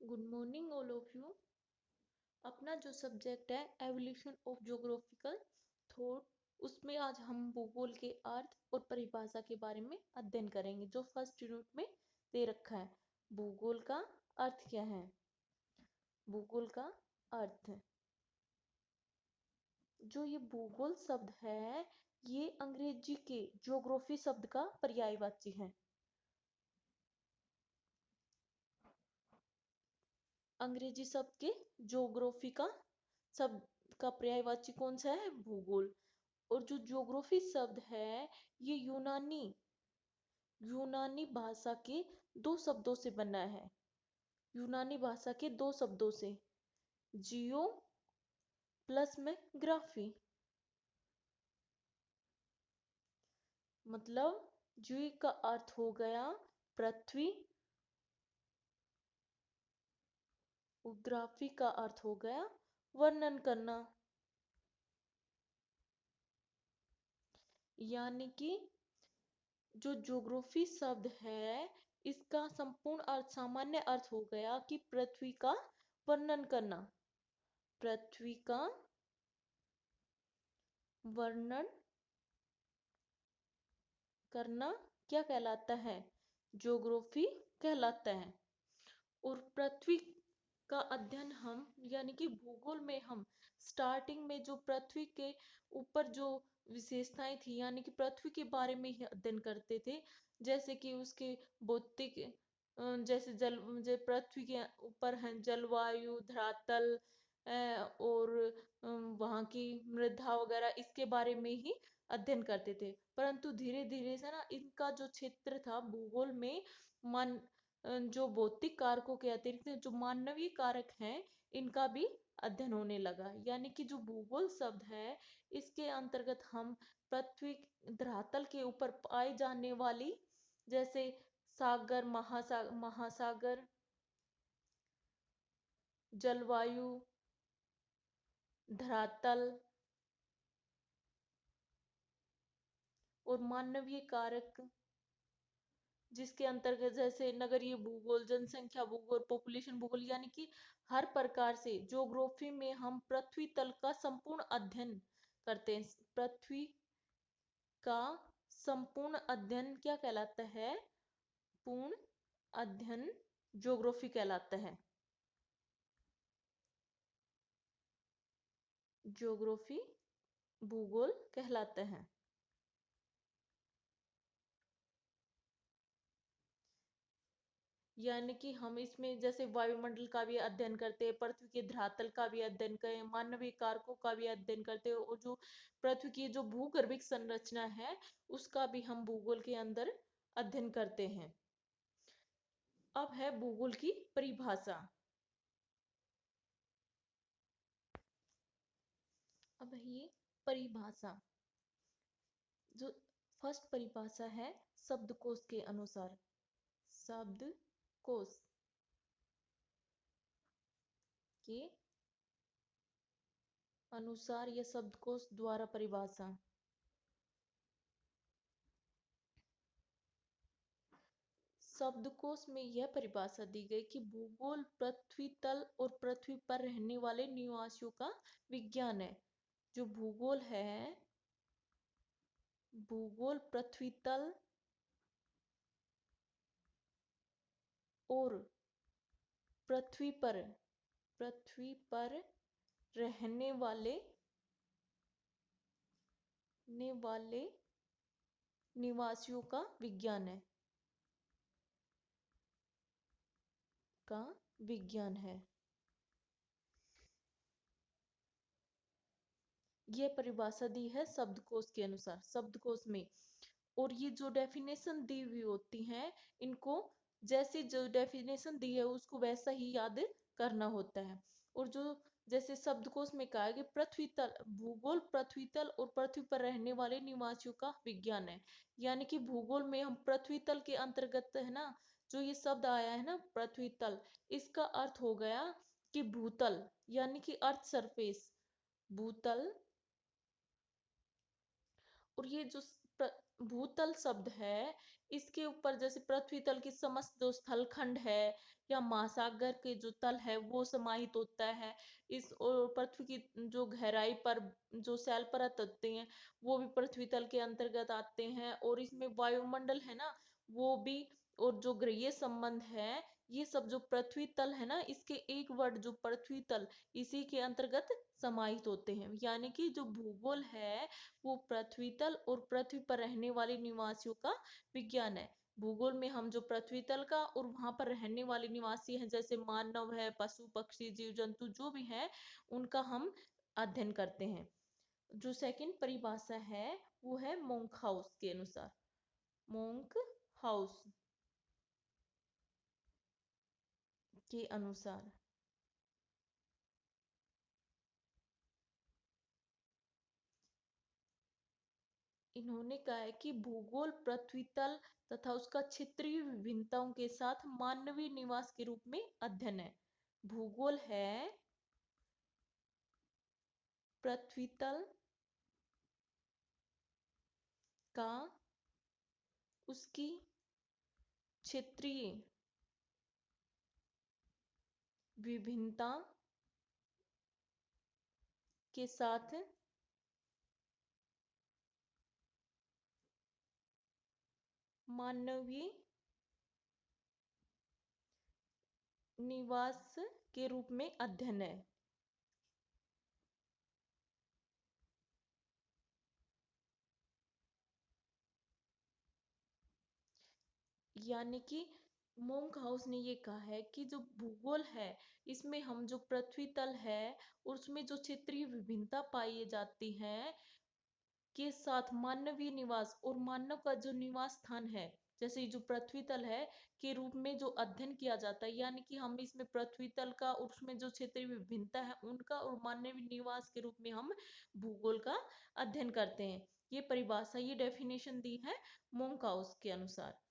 Good morning all of you. अपना जो subject है एवोल्यूशन ऑफ ज्योग्राफिकल थॉट, उसमें आज हम भूगोल के अर्थ और परिभाषा के बारे में अध्ययन करेंगे जो फर्स्ट यूनिट में दे रखा है। भूगोल का अर्थ क्या है? भूगोल का अर्थ, जो ये भूगोल शब्द है ये अंग्रेजी के ज्योग्राफी शब्द का पर्यायवाची है। अंग्रेजी शब्द के ज्योग्राफी का शब्द का पर्यायवाची कौन सा है? भूगोल। और जो ज्योग्राफी शब्द है ये यूनानी भाषा के दो शब्दों से बना है। यूनानी भाषा के दो शब्दों से, जियो प्लस में ग्राफी। मतलब जियो का अर्थ हो गया पृथ्वी और ग्राफी का अर्थ हो गया वर्णन करना। यानी कि जो ज्योग्राफी शब्द है इसका संपूर्ण अर्थ, सामान्य अर्थ हो गया कि पृथ्वी का वर्णन करना। पृथ्वी का वर्णन करना क्या कहलाता है? ज्योग्राफी कहलाता है। और पृथ्वी का अध्ययन हम, यानी कि भूगोल में हम स्टार्टिंग में जो पृथ्वी के ऊपर जो विशेषताएं थी, यानी कि पृथ्वी के बारे में ही अध्ययन करते थे। जैसे कि उसके भौतिक, जैसे पृथ्वी के ऊपर है जलवायु, धरातल, और वहाँ की मृदा वगैरह, इसके बारे में ही अध्ययन करते थे। परंतु धीरे धीरे से ना इनका जो क्षेत्र था भूगोल में, मान जो भौतिक कारकों के अतिरिक्त जो मानवीय कारक हैं इनका भी अध्ययन होने लगा। यानी कि जो भूगोल शब्द है इसके अंतर्गत हम पृथ्वी धरातल के ऊपर पाए जाने वाली, जैसे सागर, महासागर, जलवायु, धरातल और मानवीय कारक, जिसके अंतर्गत जैसे नगरीय भूगोल, जनसंख्या भूगोल, पॉपुलेशन भूगोल, यानी कि हर प्रकार से ज्योग्राफी में हम पृथ्वी तल का संपूर्ण अध्ययन करते हैं। पृथ्वी का संपूर्ण अध्ययन क्या कहलाता है? पूर्ण अध्ययन ज्योग्राफी कहलाता है। ज्योग्राफी भूगोल कहलाता है। यानी कि हम इसमें जैसे वायुमंडल का भी अध्ययन करते हैं, पृथ्वी के धरातल का भी अध्ययन करें, मानवीय कारकों का भी अध्ययन करते हैं, और जो पृथ्वी की जो भूगर्भिक संरचना है उसका भी हम भूगोल के अंदर अध्ययन करते हैं। अब है भूगोल की परिभाषा। अब है ये परिभाषा, जो फर्स्ट परिभाषा है शब्दकोश के अनुसार। शब्दकोश के अनुसार या शब्दकोश द्वारा परिभाषा। शब्दकोश में यह परिभाषा दी गई कि भूगोल पृथ्वी तल और पृथ्वी पर रहने वाले निवासियों का विज्ञान है। जो भूगोल है, भूगोल पृथ्वी तल और पृथ्वी पर रहने वाले निवासियों का विज्ञान है, यह परिभाषा दी है शब्दकोश के अनुसार, शब्दकोश में। और ये जो डेफिनेशन दी हुई होती हैं इनको, जैसे जो डेफिनेशन दी है उसको वैसा ही याद करना होता है। और जो जैसे शब्दकोश में कहा है कि पृथ्वी तल, भूगोल पृथ्वी तल और पृथ्वी पर रहने वाले निवासियों का विज्ञान है। यानी कि भूगोल में हम पृथ्वी तल के अंतर्गत है ना, जो ये शब्द आया है ना पृथ्वी तल, इसका अर्थ हो गया कि भूतल, यानी कि अर्थ सरफेस, भूतल। और ये जो भूतल शब्द है इसके ऊपर जैसे पृथ्वी तल की समस्त जो स्थलखंड है या महासागर के जो तल है वो समाहित होता है। इस और पृथ्वी की जो गहराई पर जो शैल परत होते हैं वो भी पृथ्वी तल के अंतर्गत आते हैं। और इसमें वायुमंडल है ना वो भी, और जो ग्रहीय संबंध है, ये सब जो पृथ्वी तल है ना इसके एक वर्ड जो पृथ्वी तल, इसी के अंतर्गत समाहित होते हैं। यानी कि जो भूगोल है वो पृथ्वी तल और पृथ्वी पर रहने वाले निवासियों का विज्ञान है। भूगोल में हम जो पृथ्वी तल का और वहां पर रहने वाले निवासी हैं जैसे मानव है, पशु पक्षी जीव जंतु जो भी हैं, उनका हम अध्ययन करते हैं। जो सेकंड परिभाषा है वो है मोंक हाउस के अनुसार। मोंक हाउस के अनुसार इन्होंने कहा है कि भूगोल पृथ्वी तल तथा उसका क्षेत्रीय विभिन्नताओं के साथ मानवीय निवास के रूप में अध्ययन है। भूगोल है पृथ्वी तल का उसकी क्षेत्रीय विभिन्नता के साथ मानवीय निवास के रूप में अध्ययन है। यानी कि मोंक हाउस ने ये कहा है कि जो भूगोल है इसमें हम जो पृथ्वी तल है और उसमें जो क्षेत्रीय विभिन्नता पाई जाती है के साथ मानवीय निवास और मानव का जो निवास स्थान है, जैसे जो पृथ्वी तल है के रूप में जो अध्ययन किया जाता है, यानी कि हम इसमें पृथ्वी तल का और उसमें जो क्षेत्रीय विभिन्नता है उनका और मानवीय निवास के रूप में हम भूगोल का अध्ययन करते हैं। ये परिभाषा, ये डेफिनेशन दी है मोंकाउस के अनुसार।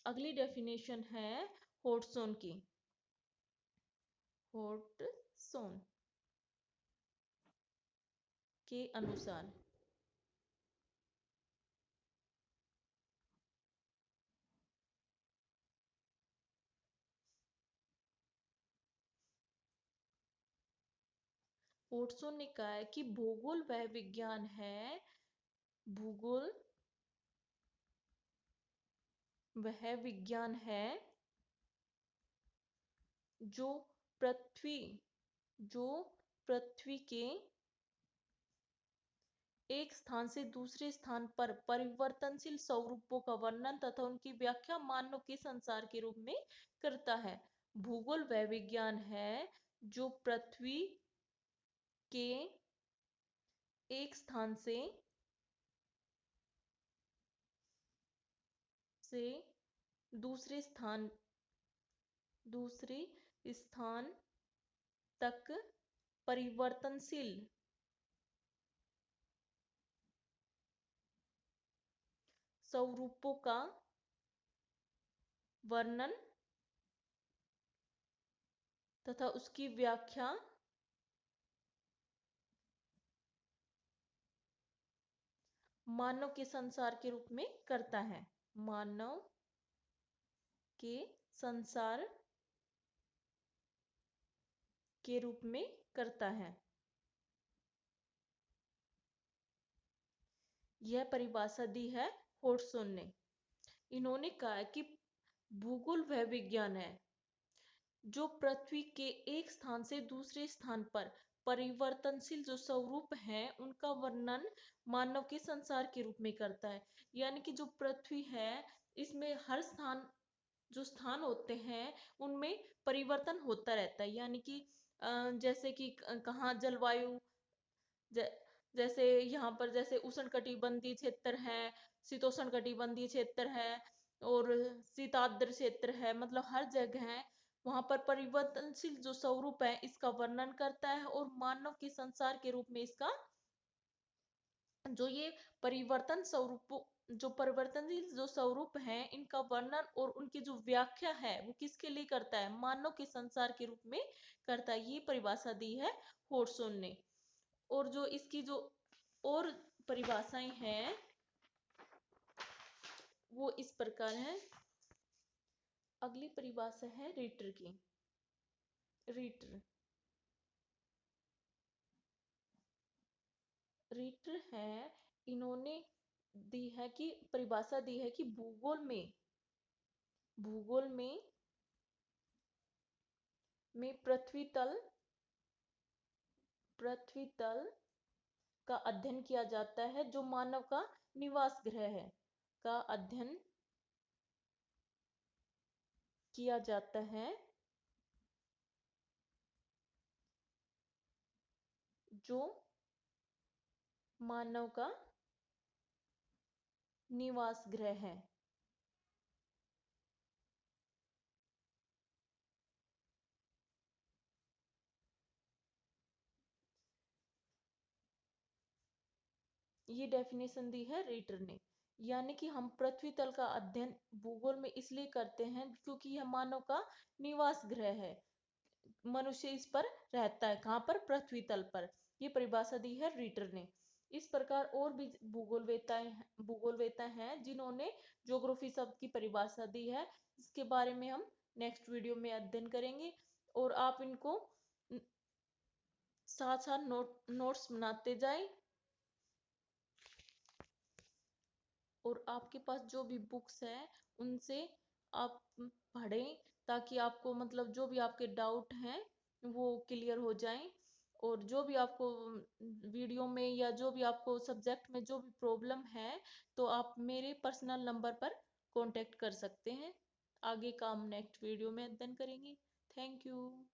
अगली डेफिनेशन है होटसोन की। होटसोन के अनुसार होटसोन ने कहा है कि भूगोल वह विज्ञान है, भूगोल वह विज्ञान है जो पृथ्वी जो पृथ्वी के एक स्थान से दूसरे स्थान पर परिवर्तनशील स्वरूपों का वर्णन तथा उनकी व्याख्या मानव के संसार के रूप में करता है। भूगोल वह विज्ञान है जो पृथ्वी के एक स्थान से दूसरे स्थान तक परिवर्तनशील स्वरूपों का वर्णन तथा उसकी व्याख्या मानव के संसार के रूप में करता है। मानव के संसार के रूप में करता है। यह परिभाषा दी है होटसोन ने। इन्होंने कहा कि भूगोल वह विज्ञान है जो पृथ्वी के एक स्थान से दूसरे स्थान पर परिवर्तनशील जो स्वरूप हैं उनका वर्णन मानव के संसार के रूप में करता है। यानी कि जो पृथ्वी है इसमें हर स्थान जो स्थान होते हैं उनमें परिवर्तन होता रहता है। यानी कि जैसे कि कहाँ जलवायु, ज- जैसे यहाँ पर जैसे उष्णकटिबंधीय क्षेत्र है, शीतोष्णकटिबंधीय क्षेत्र है और शीताद्र क्षेत्र है, मतलब हर जगह है वहां पर परिवर्तनशील जो स्वरूप है इसका वर्णन करता है। और मानव के संसार के रूप में इसका जो ये परिवर्तन स्वरूप जो परिवर्तनशील जो स्वरूप हैं इनका वर्णन और उनकी जो व्याख्या है वो किसके लिए करता है, मानव के संसार के रूप में करता है। ये परिभाषा दी है होर्सोन ने। और जो इसकी जो और परिभाषाएं हैं वो इस प्रकार है। अगली परिभाषा है रीटर की। रीटर रीटर है, इन्होंने दी है कि परिभाषा दी है कि भूगोल में पृथ्वी तल का अध्ययन किया जाता है, जो मानव का निवास ग्रह है, का अध्ययन किया जाता है, जो मानव का निवास ग्रह है। ये डेफिनेशन दी है रीटर ने। यानी कि हम पृथ्वी तल का अध्ययन भूगोल में इसलिए करते हैं क्योंकि यह मानव का निवास ग्रह है। मनुष्य इस पर रहता है, कहाँ पर? पृथ्वी तल पर। ये परिभाषा दी है रीटर ने। इस प्रकार और भी भूगोलवेता हैं जिन्होंने ज्योग्राफी शब्द की परिभाषा दी है। इसके बारे में हम नेक्स्ट वीडियो में अध्ययन करेंगे, और आप इनको साथ साथ नोट्स बनाते जाएं। और आपके पास जो भी बुक्स है उनसे आप पढ़ें, ताकि आपको मतलब जो भी आपके डाउट हैं वो क्लियर हो जाएं। और जो भी आपको वीडियो में या जो भी आपको सब्जेक्ट में जो भी प्रॉब्लम है, तो आप मेरे पर्सनल नंबर पर कांटेक्ट कर सकते हैं। आगे का हम नेक्स्ट वीडियो में अध्ययन करेंगे। Thank you.